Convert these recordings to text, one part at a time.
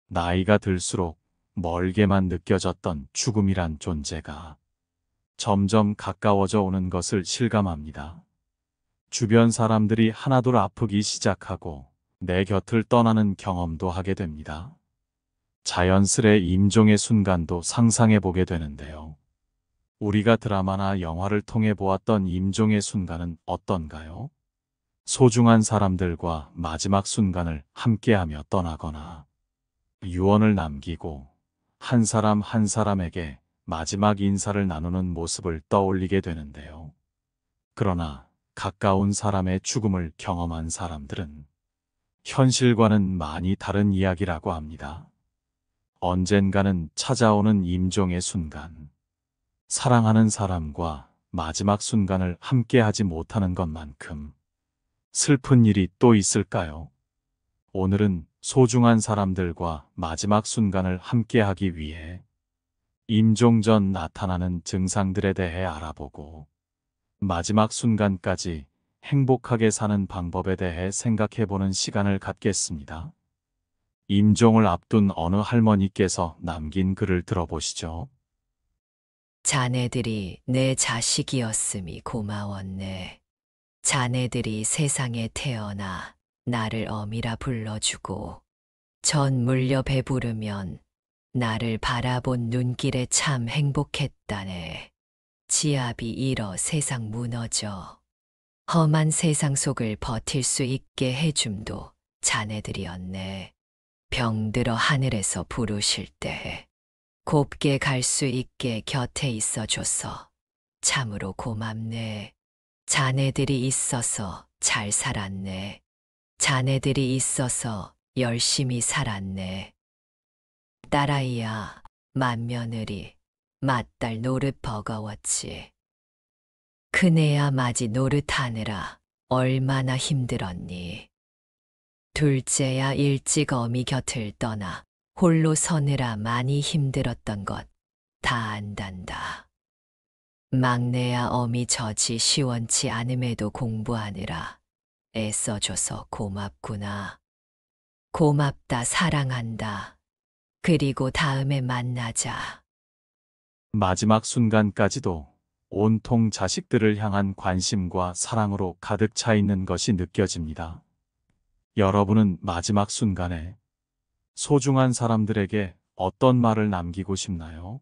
나이가 들수록 멀게만 느껴졌던 죽음이란 존재가 점점 가까워져 오는 것을 실감합니다. 주변 사람들이 하나둘 아프기 시작하고 내 곁을 떠나는 경험도 하게 됩니다. 자연스레 임종의 순간도 상상해 보게 되는데요. 우리가 드라마나 영화를 통해 보았던 임종의 순간은 어떤가요? 소중한 사람들과 마지막 순간을 함께하며 떠나거나 유언을 남기고 한 사람 한 사람에게 마지막 인사를 나누는 모습을 떠올리게 되는데요. 그러나 가까운 사람의 죽음을 경험한 사람들은 현실과는 많이 다른 이야기라고 합니다. 언젠가는 찾아오는 임종의 순간, 사랑하는 사람과 마지막 순간을 함께하지 못하는 것만큼 슬픈 일이 또 있을까요? 오늘은 소중한 사람들과 마지막 순간을 함께하기 위해 임종 전 나타나는 증상들에 대해 알아보고 마지막 순간까지 행복하게 사는 방법에 대해 생각해보는 시간을 갖겠습니다. 임종을 앞둔 어느 할머니께서 남긴 글을 들어보시죠. 자네들이 내 자식이었음이 고마웠네. 자네들이 세상에 태어나 나를 어미라 불러주고 전 물려 배부르면 나를 바라본 눈길에 참 행복했다네. 지압이 일어 세상 무너져 험한 세상 속을 버틸 수 있게 해줌도 자네들이었네. 병들어 하늘에서 부르실 때 곱게 갈 수 있게 곁에 있어줘서 참으로 고맙네. 자네들이 있어서 잘 살았네. 자네들이 있어서 열심히 살았네. 딸아이야, 맏며느리, 맏딸 노릇 버거웠지. 큰애야 맞이 노릇하느라 얼마나 힘들었니. 둘째야 일찍 어미 곁을 떠나 홀로 서느라 많이 힘들었던 것 다 안단다. 막내야 어미 젖이 시원치 않음에도 공부하느라 애써줘서 고맙구나. 고맙다, 사랑한다. 그리고 다음에 만나자. 마지막 순간까지도 온통 자식들을 향한 관심과 사랑으로 가득 차 있는 것이 느껴집니다. 여러분은 마지막 순간에 소중한 사람들에게 어떤 말을 남기고 싶나요?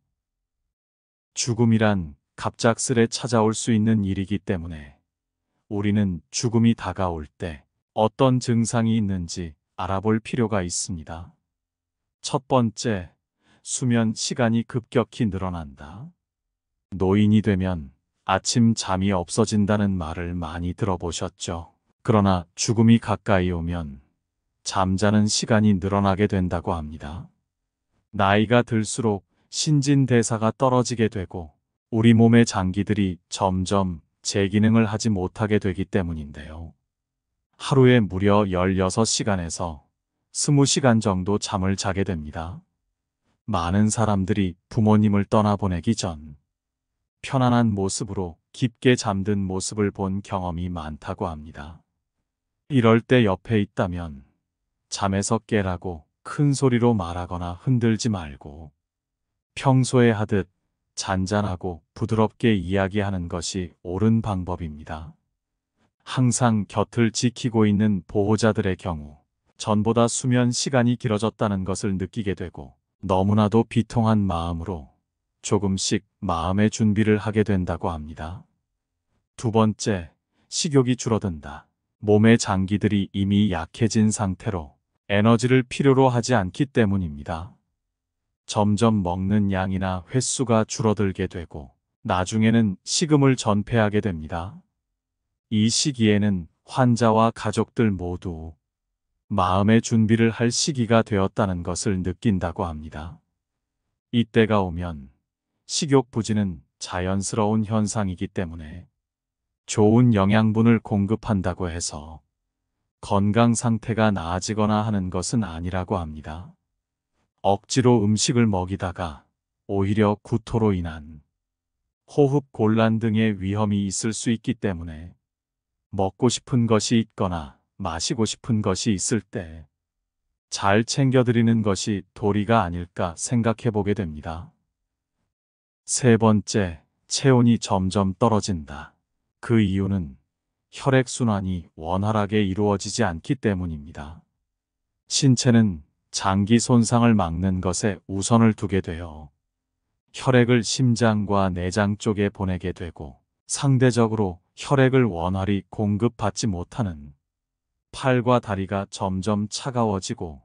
죽음이란 갑작스레 찾아올 수 있는 일이기 때문에 우리는 죽음이 다가올 때 어떤 증상이 있는지 알아볼 필요가 있습니다. 첫 번째, 수면 시간이 급격히 늘어난다. 노인이 되면 아침 잠이 없어진다는 말을 많이 들어보셨죠? 그러나 죽음이 가까이 오면 잠자는 시간이 늘어나게 된다고 합니다. 나이가 들수록 신진대사가 떨어지게 되고 우리 몸의 장기들이 점점 제 기능을 하지 못하게 되기 때문인데요. 하루에 무려 16시간에서 20시간 정도 잠을 자게 됩니다. 많은 사람들이 부모님을 떠나보내기 전 편안한 모습으로 깊게 잠든 모습을 본 경험이 많다고 합니다. 이럴 때 옆에 있다면 잠에서 깨라고 큰 소리로 말하거나 흔들지 말고 평소에 하듯 잔잔하고 부드럽게 이야기하는 것이 옳은 방법입니다. 항상 곁을 지키고 있는 보호자들의 경우 전보다 수면 시간이 길어졌다는 것을 느끼게 되고 너무나도 비통한 마음으로 조금씩 마음의 준비를 하게 된다고 합니다. 두 번째, 식욕이 줄어든다. 몸의 장기들이 이미 약해진 상태로 에너지를 필요로 하지 않기 때문입니다. 점점 먹는 양이나 횟수가 줄어들게 되고 나중에는 식음을 전폐하게 됩니다. 이 시기에는 환자와 가족들 모두 마음의 준비를 할 시기가 되었다는 것을 느낀다고 합니다. 이때가 오면 식욕 부진은 자연스러운 현상이기 때문에 좋은 영양분을 공급한다고 해서 건강 상태가 나아지거나 하는 것은 아니라고 합니다. 억지로 음식을 먹이다가 오히려 구토로 인한 호흡 곤란 등의 위험이 있을 수 있기 때문에 먹고 싶은 것이 있거나 마시고 싶은 것이 있을 때 잘 챙겨드리는 것이 도리가 아닐까 생각해 보게 됩니다. 세 번째, 체온이 점점 떨어진다. 그 이유는 혈액순환이 원활하게 이루어지지 않기 때문입니다. 신체는 장기 손상을 막는 것에 우선을 두게 되어 혈액을 심장과 내장 쪽에 보내게 되고 상대적으로 혈액을 원활히 공급받지 못하는 팔과 다리가 점점 차가워지고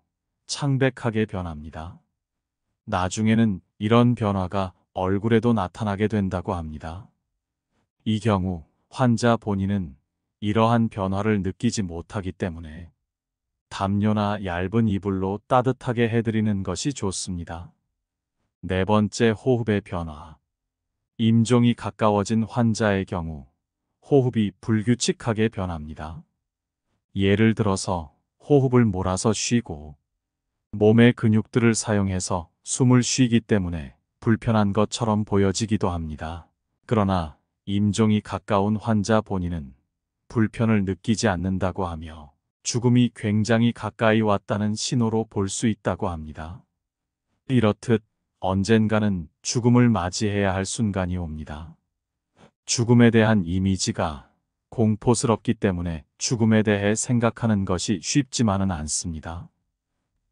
창백하게 변합니다. 나중에는 이런 변화가 얼굴에도 나타나게 된다고 합니다. 이 경우 환자 본인은 이러한 변화를 느끼지 못하기 때문에 담요나 얇은 이불로 따뜻하게 해드리는 것이 좋습니다. 네 번째, 호흡의 변화. 임종이 가까워진 환자의 경우 호흡이 불규칙하게 변합니다. 예를 들어서 호흡을 몰아서 쉬고 몸의 근육들을 사용해서 숨을 쉬기 때문에 불편한 것처럼 보여지기도 합니다. 그러나 임종이 가까운 환자 본인은 불편을 느끼지 않는다고 하며 죽음이 굉장히 가까이 왔다는 신호로 볼 수 있다고 합니다. 이렇듯 언젠가는 죽음을 맞이해야 할 순간이 옵니다. 죽음에 대한 이미지가 공포스럽기 때문에 죽음에 대해 생각하는 것이 쉽지만은 않습니다.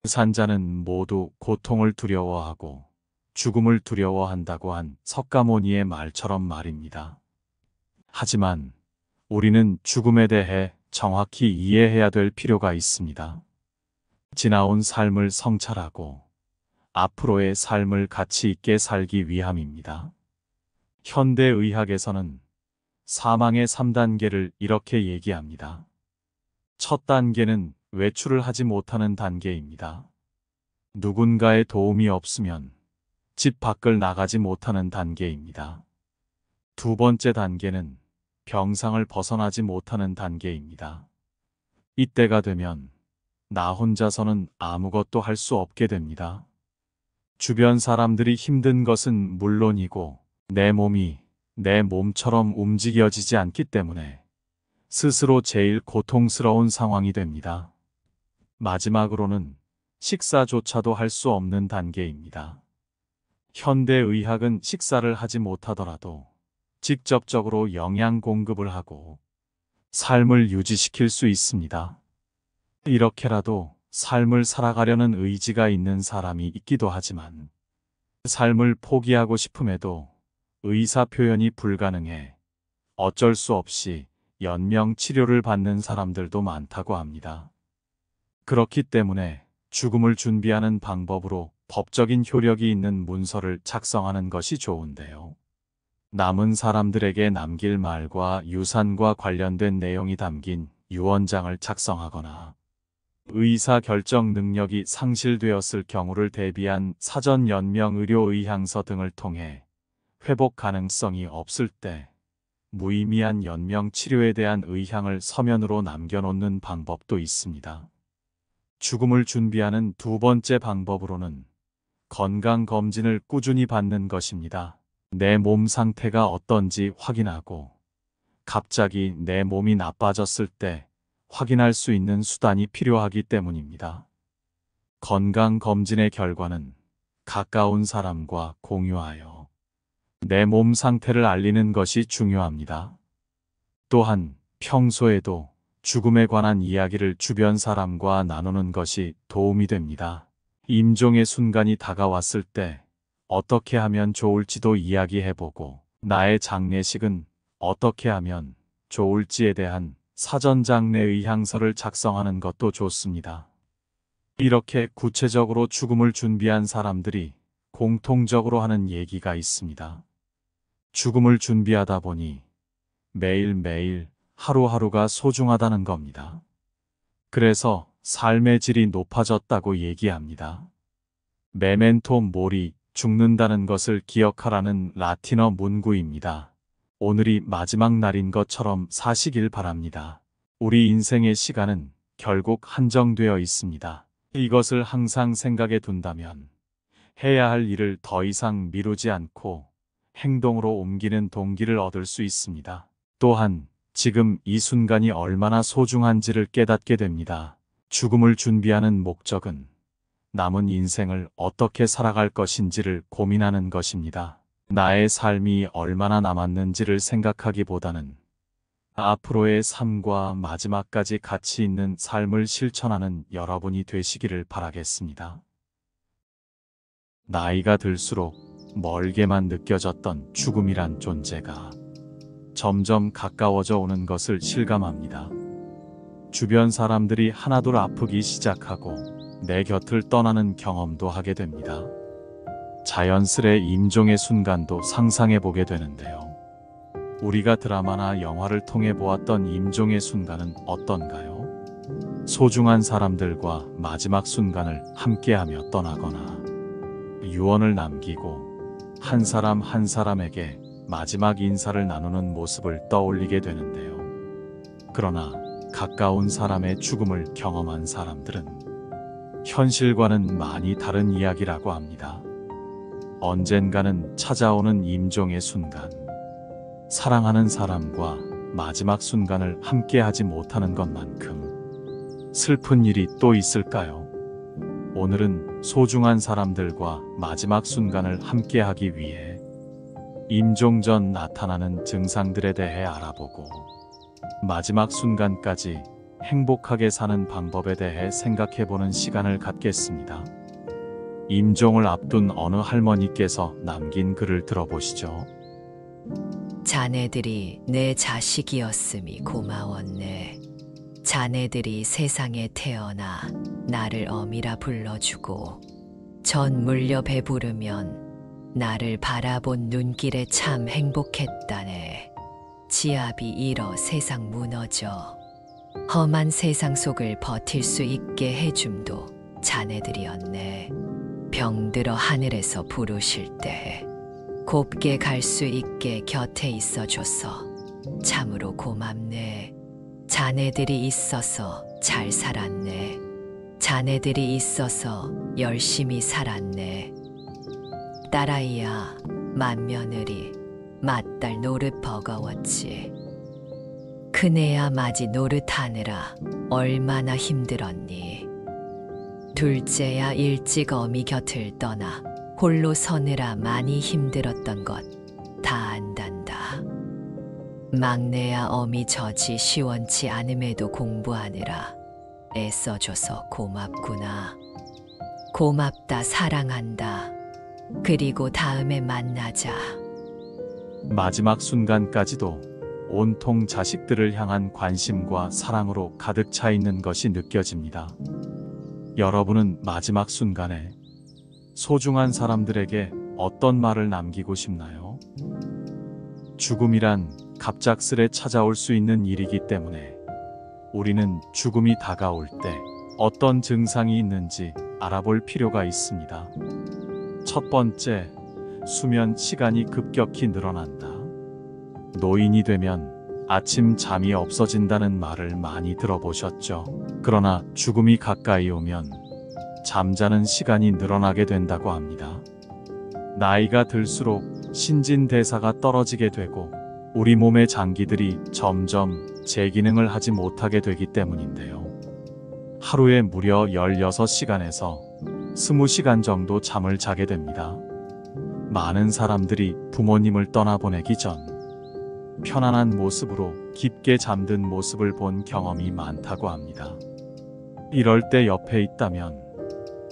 산자는 모두 고통을 두려워하고 죽음을 두려워한다고 한 석가모니의 말처럼 말입니다. 하지만 우리는 죽음에 대해 정확히 이해해야 될 필요가 있습니다. 지나온 삶을 성찰하고 앞으로의 삶을 가치 있게 살기 위함입니다. 현대의학에서는 사망의 3단계를 이렇게 얘기합니다. 첫 단계는 외출을 하지 못하는 단계입니다. 누군가의 도움이 없으면 집 밖을 나가지 못하는 단계입니다. 두 번째 단계는 병상을 벗어나지 못하는 단계입니다. 이때가 되면 나 혼자서는 아무것도 할 수 없게 됩니다. 주변 사람들이 힘든 것은 물론이고 내 몸이 내 몸처럼 움직여지지 않기 때문에 스스로 제일 고통스러운 상황이 됩니다. 마지막으로는 식사조차도 할 수 없는 단계입니다. 현대의학은 식사를 하지 못하더라도 직접적으로 영양 공급을 하고 삶을 유지시킬 수 있습니다. 이렇게라도 삶을 살아가려는 의지가 있는 사람이 있기도 하지만 삶을 포기하고 싶음에도 의사 표현이 불가능해 어쩔 수 없이 연명 치료를 받는 사람들도 많다고 합니다. 그렇기 때문에 죽음을 준비하는 방법으로 법적인 효력이 있는 문서를 작성하는 것이 좋은데요. 남은 사람들에게 남길 말과 유산과 관련된 내용이 담긴 유언장을 작성하거나 의사 결정 능력이 상실되었을 경우를 대비한 사전 연명 의료 의향서 등을 통해 회복 가능성이 없을 때 무의미한 연명 치료에 대한 의향을 서면으로 남겨놓는 방법도 있습니다. 죽음을 준비하는 두 번째 방법으로는 건강검진을 꾸준히 받는 것입니다. 내 몸 상태가 어떤지 확인하고 갑자기 내 몸이 나빠졌을 때 확인할 수 있는 수단이 필요하기 때문입니다. 건강검진의 결과는 가까운 사람과 공유하여 내 몸 상태를 알리는 것이 중요합니다. 또한 평소에도 죽음에 관한 이야기를 주변 사람과 나누는 것이 도움이 됩니다. 임종의 순간이 다가왔을 때 어떻게 하면 좋을지도 이야기해보고 나의 장례식은 어떻게 하면 좋을지에 대한 사전 장례 의향서를 작성하는 것도 좋습니다. 이렇게 구체적으로 죽음을 준비한 사람들이 공통적으로 하는 얘기가 있습니다. 죽음을 준비하다 보니 매일매일 하루하루가 소중하다는 겁니다. 그래서 삶의 질이 높아졌다고 얘기합니다. 메멘토 모리, 죽는다는 것을 기억하라는 라틴어 문구입니다. 오늘이 마지막 날인 것처럼 사시길 바랍니다. 우리 인생의 시간은 결국 한정되어 있습니다. 이것을 항상 생각해 둔다면 해야 할 일을 더 이상 미루지 않고 행동으로 옮기는 동기를 얻을 수 있습니다. 또한 지금 이 순간이 얼마나 소중한지를 깨닫게 됩니다. 죽음을 준비하는 목적은 남은 인생을 어떻게 살아갈 것인지를 고민하는 것입니다. 나의 삶이 얼마나 남았는지를 생각하기보다는 앞으로의 삶과 마지막까지 가치 있는 삶을 실천하는 여러분이 되시기를 바라겠습니다. 나이가 들수록 멀게만 느껴졌던 죽음이란 존재가 점점 가까워져 오는 것을 실감합니다. 주변 사람들이 하나둘 아프기 시작하고 내 곁을 떠나는 경험도 하게 됩니다. 자연스레 임종의 순간도 상상해 보게 되는데요. 우리가 드라마나 영화를 통해 보았던 임종의 순간은 어떤가요? 소중한 사람들과 마지막 순간을 함께하며 떠나거나 유언을 남기고 한 사람 한 사람에게 마지막 인사를 나누는 모습을 떠올리게 되는데요. 그러나 가까운 사람의 죽음을 경험한 사람들은 현실과는 많이 다른 이야기라고 합니다. 언젠가는 찾아오는 임종의 순간, 사랑하는 사람과 마지막 순간을 함께하지 못하는 것만큼 슬픈 일이 또 있을까요? 오늘은 소중한 사람들과 마지막 순간을 함께하기 위해 임종 전 나타나는 증상들에 대해 알아보고 마지막 순간까지 행복하게 사는 방법에 대해 생각해보는 시간을 갖겠습니다. 임종을 앞둔 어느 할머니께서 남긴 글을 들어보시죠. 자네들이 내 자식이었음이 고마웠네. 자네들이 세상에 태어나 나를 어미라 불러주고 전 물려 배부르면 나를 바라본 눈길에 참 행복했다네. 지압이 일어 세상 무너져 험한 세상 속을 버틸 수 있게 해줌도 자네들이었네. 병들어 하늘에서 부르실 때 곱게 갈 수 있게 곁에 있어줘서 참으로 고맙네. 자네들이 있어서 잘 살았네. 자네들이 있어서 열심히 살았네. 딸아이야, 맏며느리, 맏딸 노릇 버거웠지. 큰애야 맞이 노릇하느라 얼마나 힘들었니. 둘째야 일찍 어미 곁을 떠나 홀로 서느라 많이 힘들었던 것 다 안단다. 막내야 어미 젖이 시원치 않음에도 공부하느라 애써줘서 고맙구나. 고맙다, 사랑한다. 그리고 다음에 만나자. 마지막 순간까지도 온통 자식들을 향한 관심과 사랑으로 가득 차 있는 것이 느껴집니다. 여러분은 마지막 순간에 소중한 사람들에게 어떤 말을 남기고 싶나요? 죽음이란 갑작스레 찾아올 수 있는 일이기 때문에 우리는 죽음이 다가올 때 어떤 증상이 있는지 알아볼 필요가 있습니다. 첫 번째, 수면 시간이 급격히 늘어난다. 노인이 되면 아침 잠이 없어진다는 말을 많이 들어보셨죠? 그러나 죽음이 가까이 오면 잠자는 시간이 늘어나게 된다고 합니다. 나이가 들수록 신진대사가 떨어지게 되고 우리 몸의 장기들이 점점 제 기능을 하지 못하게 되기 때문인데요. 하루에 무려 16시간에서 20시간 정도 잠을 자게 됩니다. 많은 사람들이 부모님을 떠나보내기 전 편안한 모습으로 깊게 잠든 모습을 본 경험이 많다고 합니다. 이럴 때 옆에 있다면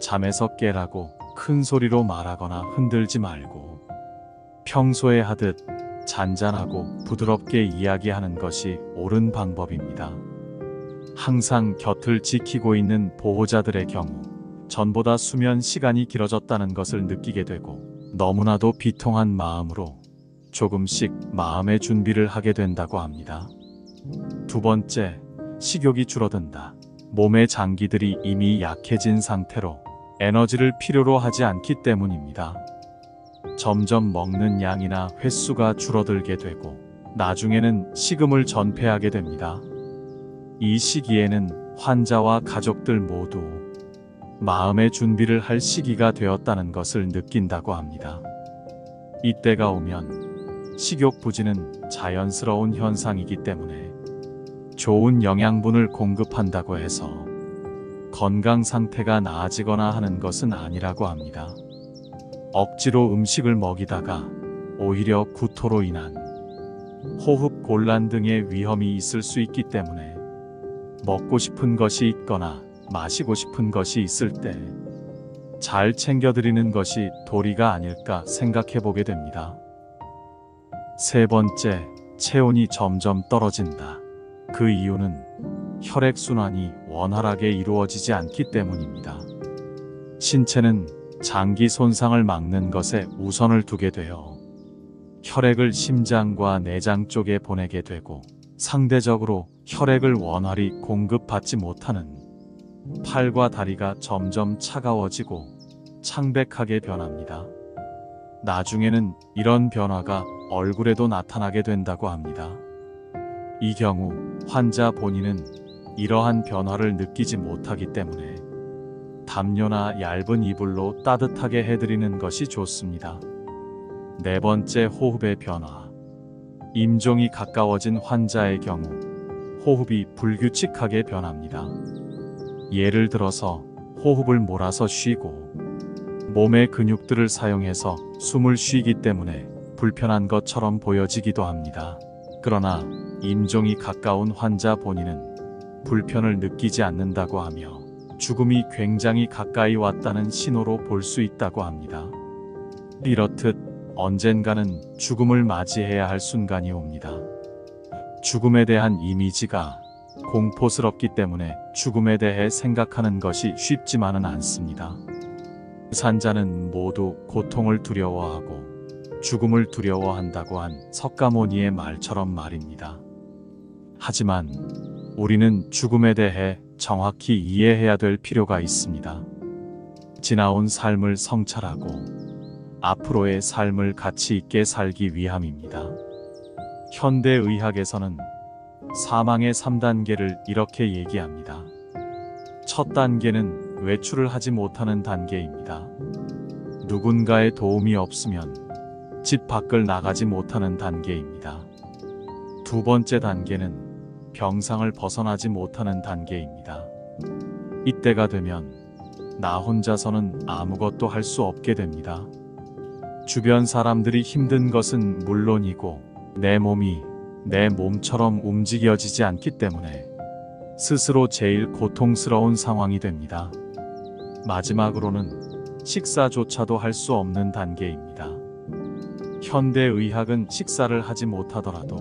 잠에서 깨라고 큰 소리로 말하거나 흔들지 말고 평소에 하듯 잔잔하고 부드럽게 이야기하는 것이 옳은 방법입니다. 항상 곁을 지키고 있는 보호자들의 경우 전보다 수면 시간이 길어졌다는 것을 느끼게 되고 너무나도 비통한 마음으로 조금씩 마음의 준비를 하게 된다고 합니다. 두 번째, 식욕이 줄어든다. 몸의 장기들이 이미 약해진 상태로 에너지를 필요로 하지 않기 때문입니다. 점점 먹는 양이나 횟수가 줄어들게 되고 나중에는 식음을 전폐하게 됩니다. 이 시기에는 환자와 가족들 모두 마음의 준비를 할 시기가 되었다는 것을 느낀다고 합니다. 이때가 오면 식욕 부진은 자연스러운 현상이기 때문에 좋은 영양분을 공급한다고 해서 건강 상태가 나아지거나 하는 것은 아니라고 합니다. 억지로 음식을 먹이다가 오히려 구토로 인한 호흡 곤란 등의 위험이 있을 수 있기 때문에 먹고 싶은 것이 있거나 마시고 싶은 것이 있을 때 잘 챙겨드리는 것이 도리가 아닐까 생각해 보게 됩니다. 세 번째, 체온이 점점 떨어진다. 그 이유는 혈액순환이 원활하게 이루어지지 않기 때문입니다. 신체는 장기 손상을 막는 것에 우선을 두게 되어 혈액을 심장과 내장 쪽에 보내게 되고 상대적으로 혈액을 원활히 공급받지 못하는 팔과 다리가 점점 차가워지고 창백하게 변합니다. 나중에는 이런 변화가 얼굴에도 나타나게 된다고 합니다. 이 경우 환자 본인은 이러한 변화를 느끼지 못하기 때문에 담요나 얇은 이불로 따뜻하게 해드리는 것이 좋습니다. 네 번째, 호흡의 변화. 임종이 가까워진 환자의 경우 호흡이 불규칙하게 변합니다. 예를 들어서 호흡을 몰아서 쉬고 몸의 근육들을 사용해서 숨을 쉬기 때문에 불편한 것처럼 보여지기도 합니다. 그러나 임종이 가까운 환자 본인은 불편을 느끼지 않는다고 하며 죽음이 굉장히 가까이 왔다는 신호로 볼 수 있다고 합니다. 이렇듯 언젠가는 죽음을 맞이해야 할 순간이 옵니다. 죽음에 대한 이미지가 공포스럽기 때문에 죽음에 대해 생각하는 것이 쉽지만은 않습니다. 산자는 모두 고통을 두려워하고 죽음을 두려워한다고 한 석가모니의 말처럼 말입니다. 하지만 우리는 죽음에 대해 정확히 이해해야 될 필요가 있습니다. 지나온 삶을 성찰하고 앞으로의 삶을 가치 있게 살기 위함입니다. 현대의학에서는 사망의 3단계를 이렇게 얘기합니다. 첫 단계는 외출을 하지 못하는 단계입니다. 누군가의 도움이 없으면 집 밖을 나가지 못하는 단계입니다. 두 번째 단계는 병상을 벗어나지 못하는 단계입니다. 이때가 되면 나 혼자서는 아무것도 할 수 없게 됩니다. 주변 사람들이 힘든 것은 물론이고 내 몸이 내 몸처럼 움직여지지 않기 때문에 스스로 제일 고통스러운 상황이 됩니다. 마지막으로는 식사조차도 할 수 없는 단계입니다. 현대의학은 식사를 하지 못하더라도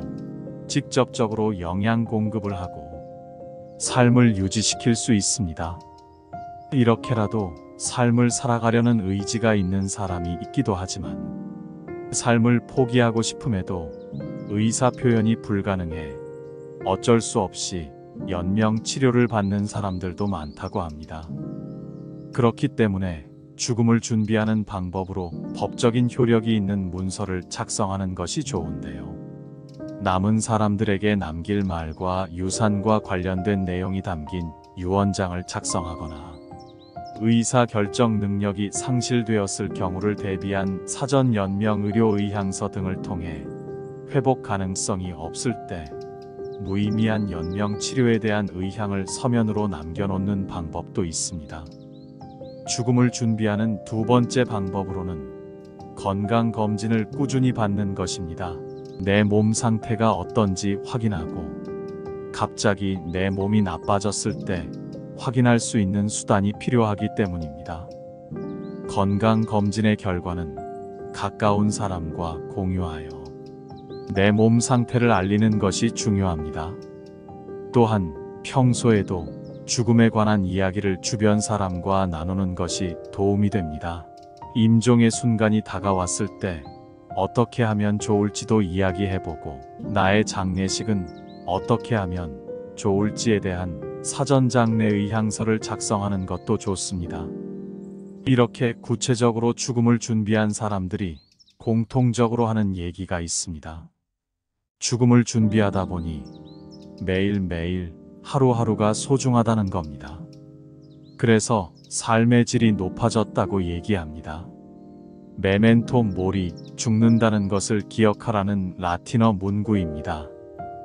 직접적으로 영양 공급을 하고 삶을 유지시킬 수 있습니다. 이렇게라도 삶을 살아가려는 의지가 있는 사람이 있기도 하지만 삶을 포기하고 싶음에도 의사 표현이 불가능해 어쩔 수 없이 연명 치료를 받는 사람들도 많다고 합니다. 그렇기 때문에 죽음을 준비하는 방법으로 법적인 효력이 있는 문서를 작성하는 것이 좋은데요. 남은 사람들에게 남길 말과 유산과 관련된 내용이 담긴 유언장을 작성하거나 의사 결정 능력이 상실되었을 경우를 대비한 사전 연명 의료 의향서 등을 통해 회복 가능성이 없을 때 무의미한 연명 치료에 대한 의향을 서면으로 남겨놓는 방법도 있습니다. 죽음을 준비하는 두 번째 방법으로는 건강검진을 꾸준히 받는 것입니다. 내 몸 상태가 어떤지 확인하고 갑자기 내 몸이 나빠졌을 때 확인할 수 있는 수단이 필요하기 때문입니다. 건강검진의 결과는 가까운 사람과 공유하여 내 몸 상태를 알리는 것이 중요합니다. 또한 평소에도 죽음에 관한 이야기를 주변 사람과 나누는 것이 도움이 됩니다. 임종의 순간이 다가왔을 때 어떻게 하면 좋을지도 이야기해보고 나의 장례식은 어떻게 하면 좋을지에 대한 사전 장례 의향서를 작성하는 것도 좋습니다. 이렇게 구체적으로 죽음을 준비한 사람들이 공통적으로 하는 얘기가 있습니다. 죽음을 준비하다 보니 매일매일 하루하루가 소중하다는 겁니다. 그래서 삶의 질이 높아졌다고 얘기합니다. 메멘토 모리, 죽는다는 것을 기억하라는 라틴어 문구입니다.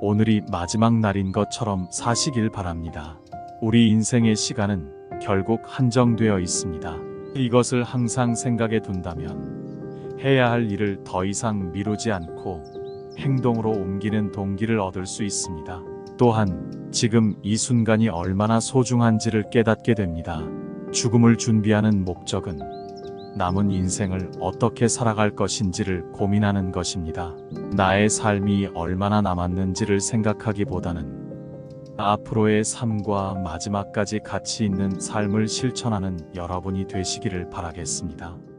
오늘이 마지막 날인 것처럼 사시길 바랍니다. 우리 인생의 시간은 결국 한정되어 있습니다. 이것을 항상 생각에 둔다면 해야 할 일을 더 이상 미루지 않고 행동으로 옮기는 동기를 얻을 수 있습니다. 또한 지금 이 순간이 얼마나 소중한지를 깨닫게 됩니다. 죽음을 준비하는 목적은 남은 인생을 어떻게 살아갈 것인지를 고민하는 것입니다. 나의 삶이 얼마나 남았는지를 생각하기보다는 앞으로의 삶과 마지막까지 가치 있는 삶을 실천하는 여러분이 되시기를 바라겠습니다.